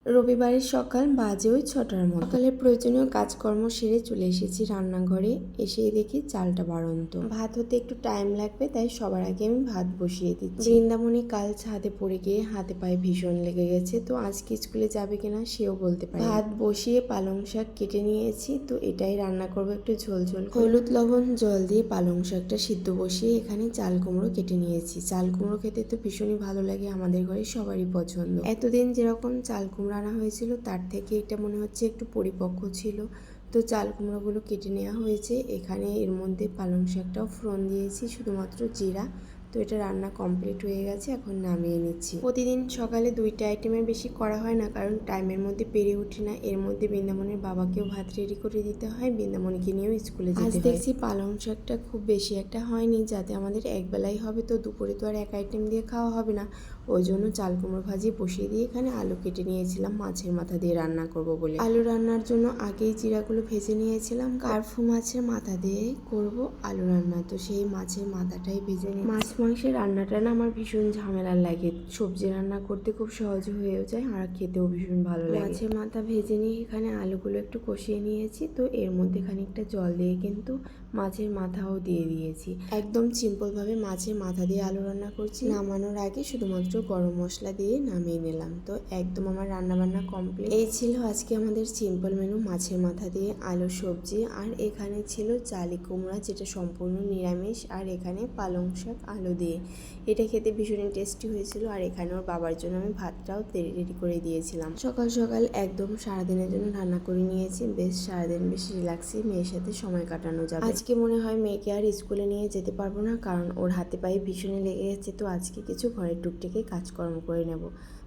রবিবারের সকাল বাজে ওই 6টার মতো। সকালের প্রয়োজনীয় কাজকর্ম সেরে চলে এসেছি রান্নাঘরে। এসেই দেখি চালটা বাড়ন্ত। ভাত হতে একটু টাইম লাগবে, তাই সবার আগে আমি ভাত বসিয়ে দিচ্ছি। বৃন্দামণি কাল ছাদে পড়ে গিয়ে হাতে পায়ে ভীষণ লেগে গেছে, তো আজকে স্কুলে যাবে কিনা সেও বলতে পারে। ভাত বসিয়ে পালং শাক কেটে নিয়েছি, তো এটাই রান্না করবো একটু ঝোল ঝোল। হলুদ লবণ জল দিয়ে পালং শাকটা সিদ্ধ বসিয়ে এখানে চাল কুমড়ো কেটে নিয়েছি। চাল কুমড়ো খেতে তো ভীষণই ভালো লাগে, আমাদের ঘরে সবারই পছন্দ। এতদিন যেরকম চাল কুমড়ো রান্না হয়েছিল তার থেকে এটা মনে হচ্ছে একটু পরিপক্ক ছিল, তো চাল কুমড়োগুলো কেটে নেওয়া হয়েছে। এখানে এর মধ্যে পালং শাকটাও ফোড়ন দিয়েছি, শুধুমাত্র জিরা। তো এটা রান্না কমপ্লিট হয়ে গেছে, এখন নামিয়ে নিচ্ছি। প্রতিদিন সকালে 2টা আইটেমের বেশি করা হয় না, কারণ টাইমের মধ্যে পেরে উঠি না। এর মধ্যে বৃন্দামণির বাবাকেও ভাত রেডি করে দিতে হয়, বৃন্দামণিকে নিয়েও স্কুলে যেতে হয়। আজ দেখছি পালং শাকটা খুব বেশি একটা হয়নি, যাতে আমাদের একবেলাই হবে, তো দুপুরে তো আর এক আইটেম দিয়ে খাওয়া হবে না। ওই জন্য চাল কুমড়ো ভাজি বসিয়ে দিয়ে এখানে আলু কেটে নিয়েছিলাম মাছের মাথা দিয়ে রান্না করব বলে। আলু রান্নার জন্য আগেই জিরাগুলো ভেজে নিয়েছিলাম। কার্ফু মাছের মাথা দিয়ে করব আলু রান্না, তো সেই মাছের মাথাটাই ভেজে নিই। মাছ মাংসের রান্নাটা না আমার ভীষণ ঝামেলার লাগে, সবজি রান্না করতে খুব সহজ হয়েও যায় আর খেতেও ভীষণ ভালো লাগে। মাছের মাথা ভেজে নিয়ে এখানে আলুগুলো একটু কষিয়ে নিয়েছি, তো এর মধ্যে খানিকটা জল দিয়ে কিন্তু মাছের মাথাও দিয়ে দিয়েছি। একদম সিম্পলভাবে মাছের মাথা দিয়ে আলু রান্না করছি। নামানোর আগে শুধুমাত্র গরম মশলা দিয়ে নামিয়ে নিলাম। তো একদম আমার রান্নাবান্না কমপ্লিট। এই ছিল আজকে আমাদের সিম্পল মেনু, মাছের মাথা দিয়ে আলু সবজি। আর এখানে ছিল চালি কুমড়া, যেটা সম্পূর্ণ নিরামিষ, আর এখানে পালং শাক আলু দিয়ে। এটা খেতে ভীষণই টেস্টি হয়েছিল। আর এখানে ওর বাবার জন্য আমি ভাতটাও রেডি করে দিয়েছিলাম। সকাল সকাল একদম সারাদিনের জন্য রান্না করে নিয়েছি। বেশ সারাদিন বেশ রিল্যাক্সে মেয়ের সাথে সময় কাটানো যাবে। আজকে মনে হয় মেয়েকে আর স্কুলে নিয়ে যেতে পারবো না, কারণ ওর হাতে পায়ে ভীষণই লেগে গেছে। তো আজকে কিছু ঘরের টুকটাকে কাজকর্ম করে নেব।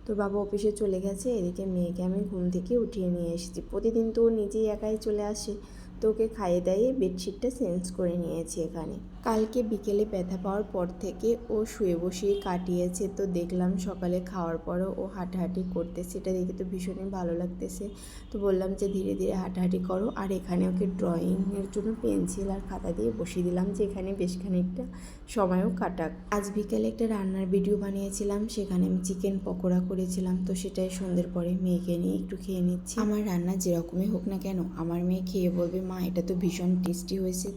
তো বাবা অফিসে চলে গেছে, এদিকে মেয়েকে আমি ঘুম থেকে উঠিয়ে নিয়ে এসেছি। প্রতিদিন তো ও নিজেই একাই চলে আসে, তো ওকে খাইয়ে দাইয়ে বেডশিটটা চেঞ্জ করে নিয়েছি এখানে। কালকে বিকেলে ব্যথা পাওয়ার পর থেকে ও শুয়ে বসেই কাটিয়েছে, তো দেখলাম সকালে খাওয়ার পরও ও হাঁটাহাঁটি করতেছে, এটা দেখে তো ভীষণই ভালো লাগতেছে। তো বললাম যে ধীরে ধীরে হাঁটাহাঁটি করো। আর এখানে ওকে ড্রয়িংয়ের জন্য পেন্সিল আর খাতা দিয়ে বসিয়ে দিলাম, যে এখানে বেশ খানিকটা সময়ও কাটাক। আজ বিকেলে একটা রান্নার ভিডিও বানিয়েছিলাম, সেখানে আমি চিকেন পকোড়া করেছিলাম, তো সেটাই সন্ধ্যের পরে মেয়েকে নিয়ে একটু খেয়ে নিচ্ছি। আমার রান্না যেরকমই হোক না কেন, আমার মেয়ে খেয়ে বলবে মা এটা তো ভীষণ টেস্টি হয়েছে।